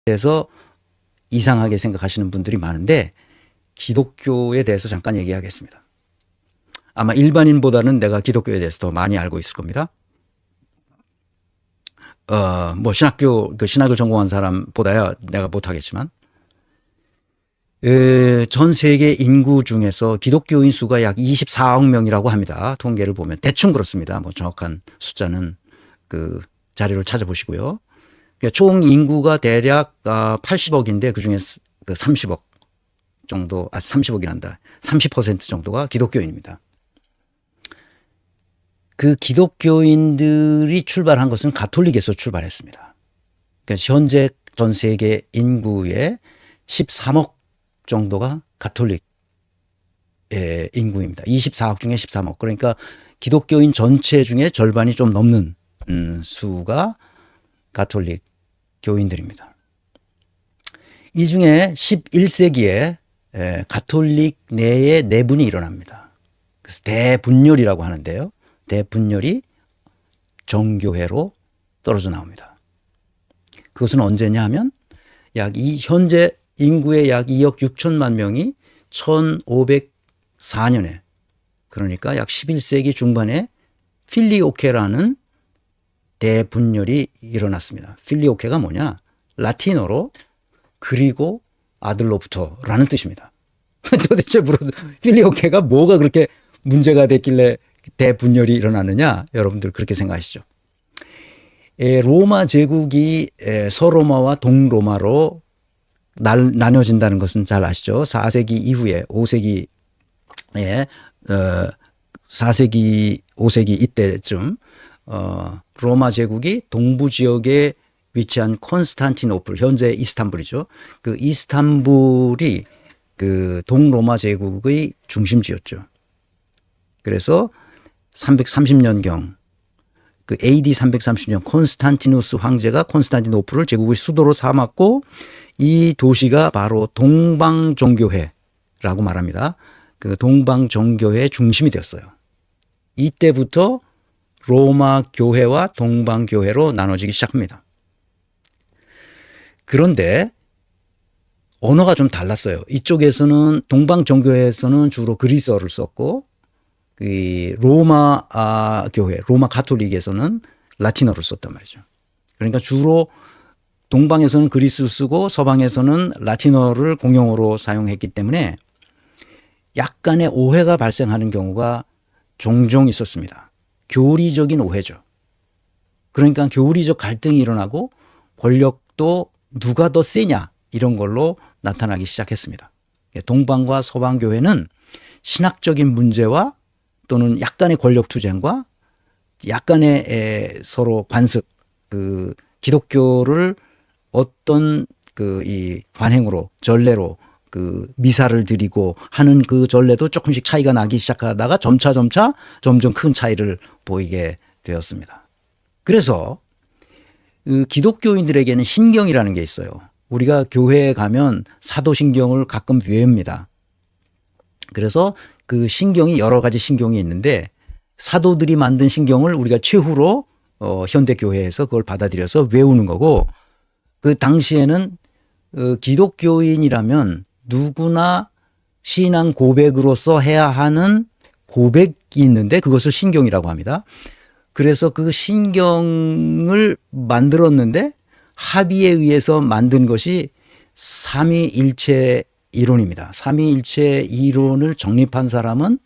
대해서 이상하게 생각하시는 분들이 많은데 기독교에 대해서 잠깐 얘기하겠습니다. 아마 일반인보다는 내가 기독교에 대해서 더 많이 알고 있을 겁니다. 뭐 신학을 전공한 사람보다야 내가 못하겠지만, 전 세계 인구 중에서 기독교인 수가 약 24억 명이라고 합니다. 통계를 보면 대충 그렇습니다. 뭐 정확한 숫자는 그 자료를 찾아보시고요. 그러니까 총 인구가 대략 80억인데 그 중에 그 30억 정도, 30억이란다. 30% 정도가 기독교인입니다. 그 기독교인들이 출발한 것은 가톨릭에서 출발했습니다. 그러니까 현재 전 세계 인구의 13억 정도가 가톨릭 인구입니다. 24억 중에 13억. 그러니까 기독교인 전체 중에 절반이 좀 넘는 수가 가톨릭 교인들입니다. 이 중에 11세기에 가톨릭 내에 내분이 일어납니다. 그래서 대분열이라고 하는데요. 대분열이 정교회로 떨어져 나옵니다. 그것은 언제냐 하면 현재 인구의 약 2억 6천만 명이 1504년에, 그러니까 약 11세기 중반에 필리오케라는 대분열이 일어났습니다. 필리오케가 뭐냐? 라틴어로 그리고 아들로부터라는 뜻입니다. 도대체 필리오케가 뭐가 그렇게 문제가 됐길래 대분열이 일어났느냐? 여러분들 그렇게 생각하시죠? 로마 제국이 서로마와 동로마로 나뉘어진다는 것은 잘 아시죠? 4세기 이후에 5세기에 4세기 5세기 이때쯤 로마 제국이 동부 지역에 위치한 콘스탄티노플, 현재 이스탄불이죠. 그 이스탄불이 그 동로마 제국의 중심지였죠. 그래서 330년경 그 AD 330년 콘스탄티누스 황제가 콘스탄티노플을 제국의 수도로 삼았고, 이 도시가 바로 동방정교회라고 말합니다. 그 동방정교회의 중심이 되었어요. 이때부터 로마 교회와 동방교회로 나눠지기 시작합니다. 그런데 언어가 좀 달랐어요. 이쪽에서는 동방정교회에서는 주로 그리스어를 썼고, 이 로마 교회, 로마 가톨릭에서는 라틴어를 썼단 말이죠. 그러니까 주로 동방에서는 그리스를 쓰고 서방에서는 라틴어를 공용어로 사용했기 때문에 약간의 오해가 발생하는 경우가 종종 있었습니다. 교리적인 오해죠. 그러니까 교리적 갈등이 일어나고 권력도 누가 더 세냐 이런 걸로 나타나기 시작했습니다. 동방과 서방 교회는 신학적인 문제와 또는 약간의 권력 투쟁과 약간의 서로 관습, 그 기독교를 어떤 그 이 관행으로, 전례로 그 미사를 드리고 하는 그 전례도 조금씩 차이가 나기 시작하다가 점점 큰 차이를 보이게 되었습니다. 그래서 그 기독교인들에게는 신경이라는 게 있어요. 우리가 교회에 가면 사도신경을 가끔 외웁니다. 그래서 그 신경이 여러 가지 신경이 있는데 사도들이 만든 신경을 우리가 최후로 현대교회에서 그걸 받아들여서 외우는 거고, 그 당시에는 기독교인이라면 누구나 신앙 고백으로서 해야 하는 고백이 있는데 그것을 신경이라고 합니다. 그래서 그 신경을 만들었는데 합의에 의해서 만든 것이 삼위일체 이론입니다. 삼위일체 이론을 정립한 사람은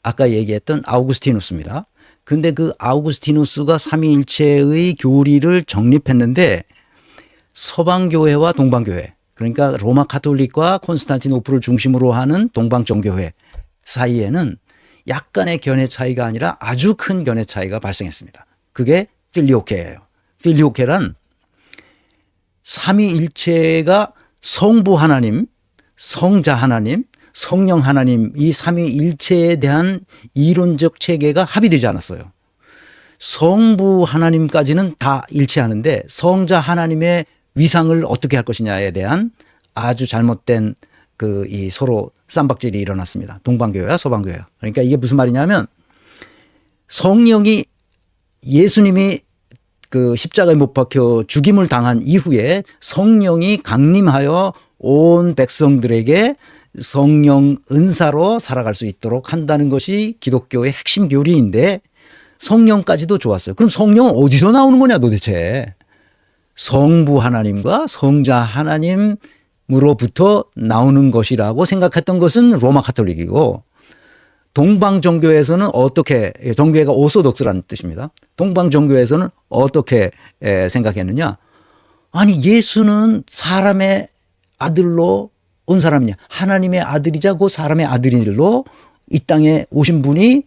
아까 얘기했던 아우구스티누스입니다. 근데 그 아우구스티누스가 삼위일체의 교리를 정립했는데 서방교회와 동방교회, 그러니까 로마 가톨릭과 콘스탄티노플을 중심으로 하는 동방정교회 사이에는 약간의 견해 차이가 아니라 아주 큰 견해 차이가 발생했습니다. 그게 필리오케예요. 필리오케란 삼위일체가 성부 하나님, 성자 하나님, 성령 하나님, 이 삼위일체에 대한 이론적 체계가 합의되지 않았어요. 성부 하나님까지는 다 일치하는데 성자 하나님의 위상을 어떻게 할 것이냐에 대한 아주 잘못된 그 이 서로 쌈박질이 일어났습니다. 동방교회와 서방교회와. 그러니까 이게 무슨 말이냐면 성령이, 예수님이 그 십자가에 못 박혀 죽임을 당한 이후에 성령이 강림하여 온 백성들에게 성령 은사로 살아갈 수 있도록 한다는 것이 기독교의 핵심 교리인데 성령까지도 좋았어요. 그럼 성령은 어디서 나오는 거냐 도대체. 성부 하나님과 성자 하나님으로부터 나오는 것이라고 생각했던 것은 로마 카톨릭이고, 동방 종교에서는 어떻게, 종교가 오소독스라는 뜻입니다. 동방 종교에서는 어떻게 생각했느냐. 아니 예수는 사람의 아들로 온 사람이냐. 하나님의 아들이자 그 사람의 아들로 이 땅에 오신 분이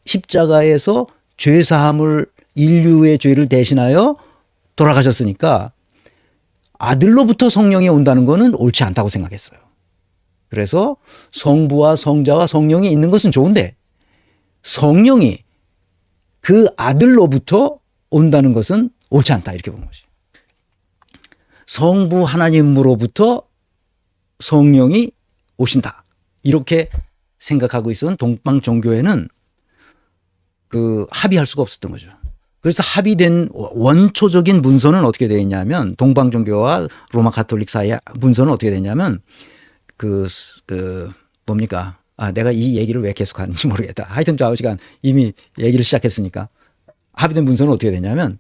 십자가에서 죄사함을, 인류의 죄를 대신하여 돌아가셨으니까 아들로부터 성령이 온다는 것은 옳지 않다고 생각했어요. 그래서 성부와 성자와 성령이 있는 것은 좋은데 성령이 그 아들로부터 온다는 것은 옳지 않다, 이렇게 보는 거지. 성부 하나님으로부터 성령이 오신다, 이렇게 생각하고 있었던 동방 종교에는 그 합의할 수가 없었던 거죠. 그래서 합의된 원초적인 문서는 어떻게 되어 있냐면, 동방 종교와 로마 가톨릭 사이의 문서는 어떻게 되냐면 뭡니까? 내가 이 얘기를 왜 계속 하는지 모르겠다. 하여튼 좌우지간 이미 얘기를 시작했으니까. 합의된 문서는 어떻게 되냐면,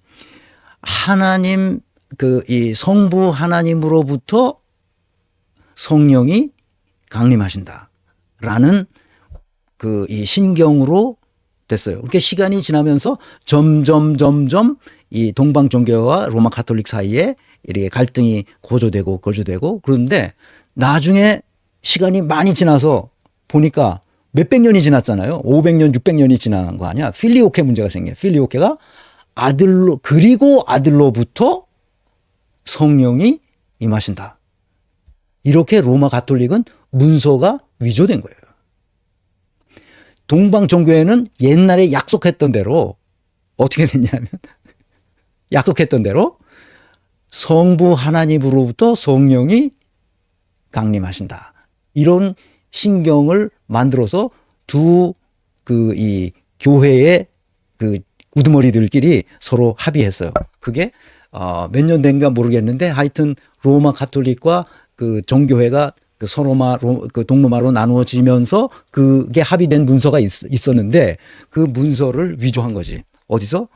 하나님, 이 성부 하나님으로부터 성령이 강림하신다라는 이 신경으로 됐어요. 그렇게 시간이 지나면서 점점 이 동방 종교와 로마 가톨릭 사이에 이렇게 갈등이 고조되고 그런데 나중에 시간이 많이 지나서 보니까 몇백 년이 지났잖아요. 500년, 600년이 지난 거 아니야. 필리오케 문제가 생겨요. 필리오케가 그리고 아들로부터 성령이 임하신다. 이렇게 로마 가톨릭은 문서가 위조된 거예요. 동방 종교에는 옛날에 약속했던 대로 어떻게 됐냐면 약속했던 대로 성부 하나님으로부터 성령이 강림하신다. 이런 신경을 만들어서 이 교회의 우두머리들끼리 서로 합의했어요. 그게 몇 년 된가 모르겠는데 하여튼 로마 가톨릭과 정교회가 동로마로 나누어지면서 그게 합의된 문서가 있었는데 그 문서를 위조한 거지. 어디서?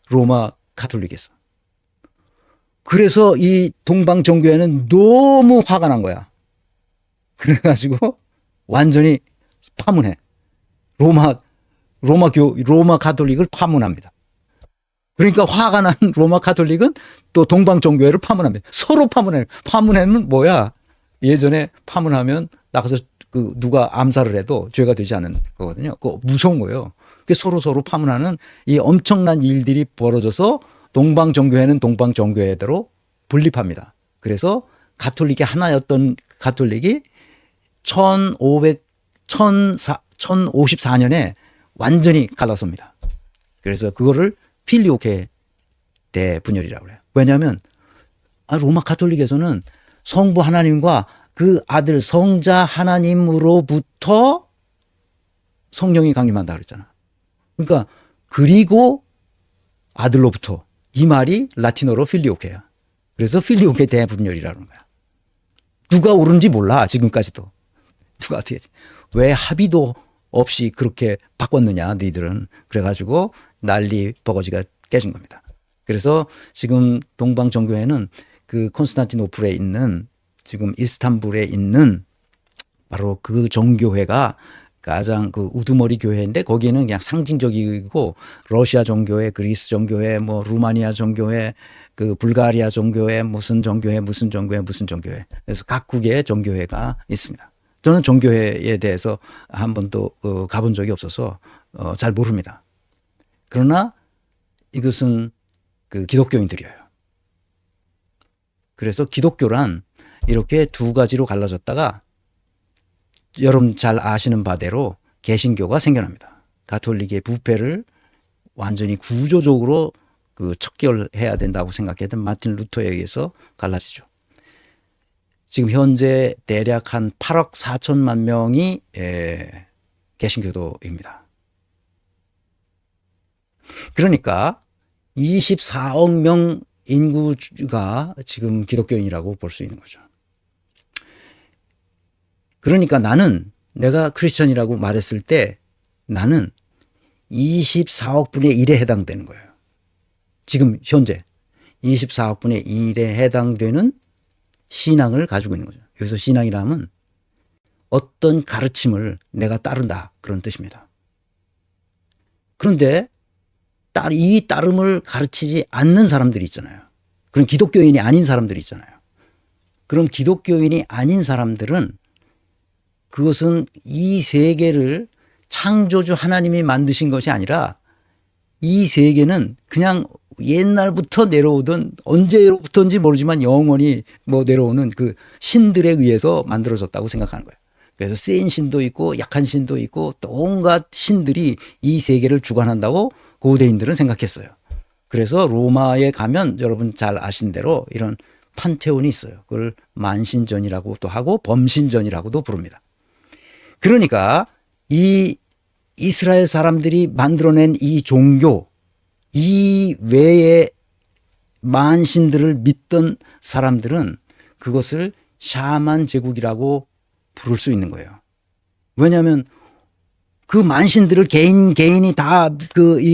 로마 가톨릭에서. 그래서 이 동방 종교회는 너무 화가 난 거야. 그래가지고 완전히 파문해. 로마 가톨릭을 파문합니다. 그러니까 화가 난 로마 가톨릭은 또 동방 종교회를 파문합니다. 서로 파문해요. 파문하면 뭐야? 예전에 파문하면 나가서 누가 암살을 해도 죄가 되지 않은 거거든요. 그거 무서운 거예요. 서로 파문하는 이 엄청난 일들이 벌어져서 동방 종교회는 동방 종교회대로 분립합니다. 그래서 가톨릭이 하나였던 가톨릭이 1054년에 완전히 갈라섭니다. 그래서 그거를 필리오케 대분열이라고 그래요. 왜냐하면 로마 가톨릭에서는 성부 하나님과 그 아들 성자 하나님으로부터 성령이 강림한다 그랬잖아. 그러니까 그리고 아들로부터, 이 말이 라틴어로 필리오케야. 그래서 필리오케 대분열이라는 거야. 누가 옳은지 몰라 지금까지도. 누가 어떻게 했지? 왜 합의도 없이 그렇게 바꿨느냐 너희들은. 그래가지고 난리 버거지가 깨진 겁니다. 그래서 지금 동방 종교회는 콘스탄티노플에 있는, 지금 이스탄불에 있는 바로 그 종교회가 가장 우두머리 교회인데, 거기는 그냥 상징적이고 러시아 종교회, 그리스 종교회, 루마니아 종교회, 불가리아 종교회, 무슨 종교회. 그래서 각국의 종교회가 있습니다. 저는 종교회에 대해서 한 번도 가본 적이 없어서 잘 모릅니다. 그러나 이것은 기독교인들이에요. 그래서 기독교란 이렇게 두 가지로 갈라졌다가 여러분 잘 아시는 바대로 개신교가 생겨납니다. 가톨릭의 부패를 완전히 구조적으로 척결해야 된다고 생각했던 마틴 루터에 의해서 갈라지죠. 지금 현재 대략 한 8억 4천만 명이 개신교도입니다. 그러니까 24억 명 인구가 지금 기독교인이라고 볼 수 있는 거죠. 그러니까 내가 크리스천이라고 말했을 때 나는 24억 분의 1에 해당되는 거예요. 지금 현재 24억 분의 1에 해당되는 신앙을 가지고 있는 거죠. 여기서 신앙이라면 어떤 가르침을 내가 따른다 그런 뜻입니다. 그런데 이 따름을 가르치지 않는 사람들이 있잖아요. 그럼 기독교인이 아닌 사람들이 있잖아요. 그럼 기독교인이 아닌 사람들은 그것은 이 세계를 창조주 하나님이 만드신 것이 아니라 이 세계는 그냥 옛날부터 내려오던 언제로부터인지 모르지만 영원히 내려오는 그 신들에 의해서 만들어졌다고 생각하는 거예요. 그래서 센 신도 있고 약한 신도 있고 또 온갖 신들이 이 세계를 주관한다고 고대인들은 생각했어요. 그래서 로마에 가면 여러분 잘 아신 대로 이런 판테온이 있어요. 그걸 만신전이라고도 하고 범신전이라고도 부릅니다. 그러니까 이 이스라엘 사람들이 만들어낸 이 종교, 이 외에 만신들을 믿던 사람들은 그것을 샤만 제국이라고 부를 수 있는 거예요. 왜냐하면 그 만신들을 개인이 다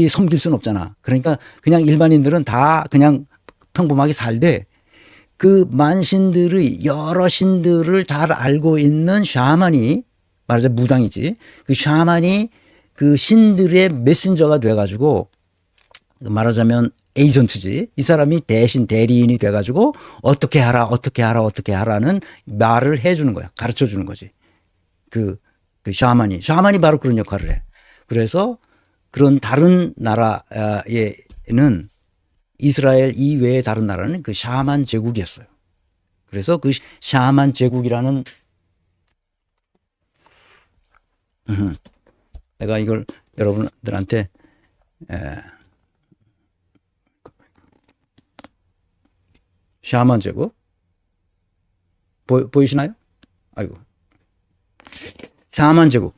섬길 수는 없잖아. 그러니까 그냥 일반인들은 다 그냥 평범하게 살되 그 만신들의 여러 신들을 잘 알고 있는 샤만이 말하자면 무당이지. 그 샤만이 그 신들의 메신저가 돼가지고 말하자면 에이전트지. 이 사람이 대신 대리인이 돼가지고 어떻게 하라는 말을 해주는 거야. 가르쳐 주는 거지. 그 샤만이 바로 그런 역할을 해. 그래서 그런 다른 나라에는 이스라엘 이외의 다른 나라는 그 샤만 제국이었어요. 그래서 그 샤만 제국이라는 내가 이걸 여러분들한테 샤만 제국 보이시나요? 아이고. 샤만 제국.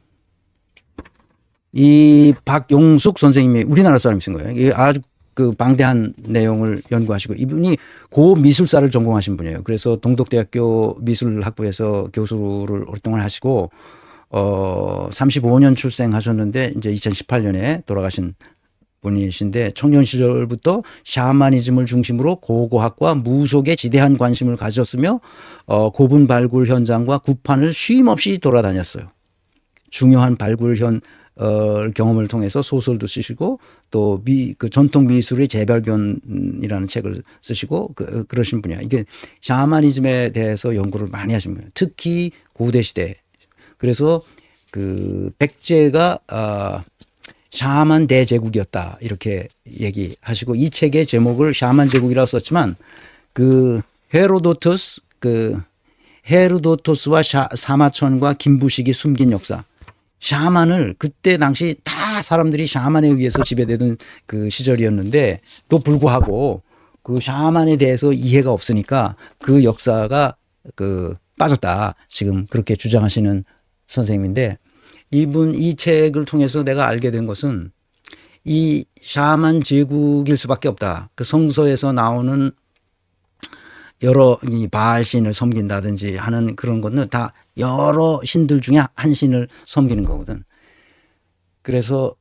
이 박용숙 선생님이 우리나라 사람이신 거예요. 이게 아주 그 방대한 내용을 연구하시고 이분이 고미술사를 전공하신 분이에요. 그래서 동덕대학교 미술학부에서 교수를 오랫동안 하시고 35년 출생하셨는데 이제 2018년에 돌아가신 분이신데 청년 시절부터 샤머니즘을 중심으로 고고학과 무속에 지대한 관심을 가졌으며 고분 발굴 현장과 구판을 쉼 없이 돌아다녔어요. 중요한 발굴 경험을 통해서 소설도 쓰시고 또 그 전통 미술의 재발견이라는 책을 쓰시고 그러신 분이야. 이게 샤머니즘에 대해서 연구를 많이 하신 분이에요. 특히 고대 시대. 그래서 그 백제가 샤만 대제국이었다 이렇게 얘기하시고 이 책의 제목을 샤만 제국이라고 썼지만 그 헤로도토스와 사마천과 김부식이 숨긴 역사. 샤만을 그때 당시 다 사람들이 샤만에 의해서 지배되던 그 시절이었는데 또 불구하고 그 샤만에 대해서 이해가 없으니까 그 역사가 빠졌다. 지금 그렇게 주장하시는 선생님인데 이분 이 책을 통해서 내가 알게 된 것은 이 샤만 제국일 수밖에 없다. 그 성서에서 나오는 여러 이 바알신을 섬긴다든지 하는 그런 것은 다 여러 신들 중에 한 신을 섬기는 거거든. 그래서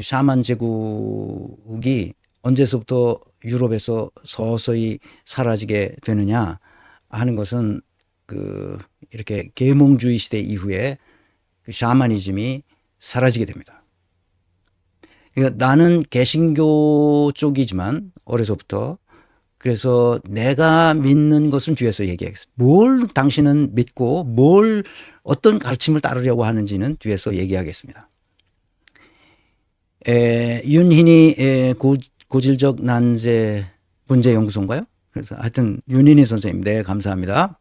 샤만 제국이 언제서부터 유럽에서 서서히 사라지게 되느냐 하는 것은 이렇게 계몽주의 시대 이후에 그 샤머니즘이 사라지게 됩니다. 그러니까 나는 개신교 쪽이지만 어려서부터 그래서 내가 믿는 것은 뒤에서 얘기하겠습니다. 뭘 당신은 믿고 어떤 가르침을 따르려고 하는지는 뒤에서 얘기하겠습니다. 윤희니 고질적 난제 문제연구소인가요? 그래서 하여튼 윤희니 선생님, 네, 감사합니다.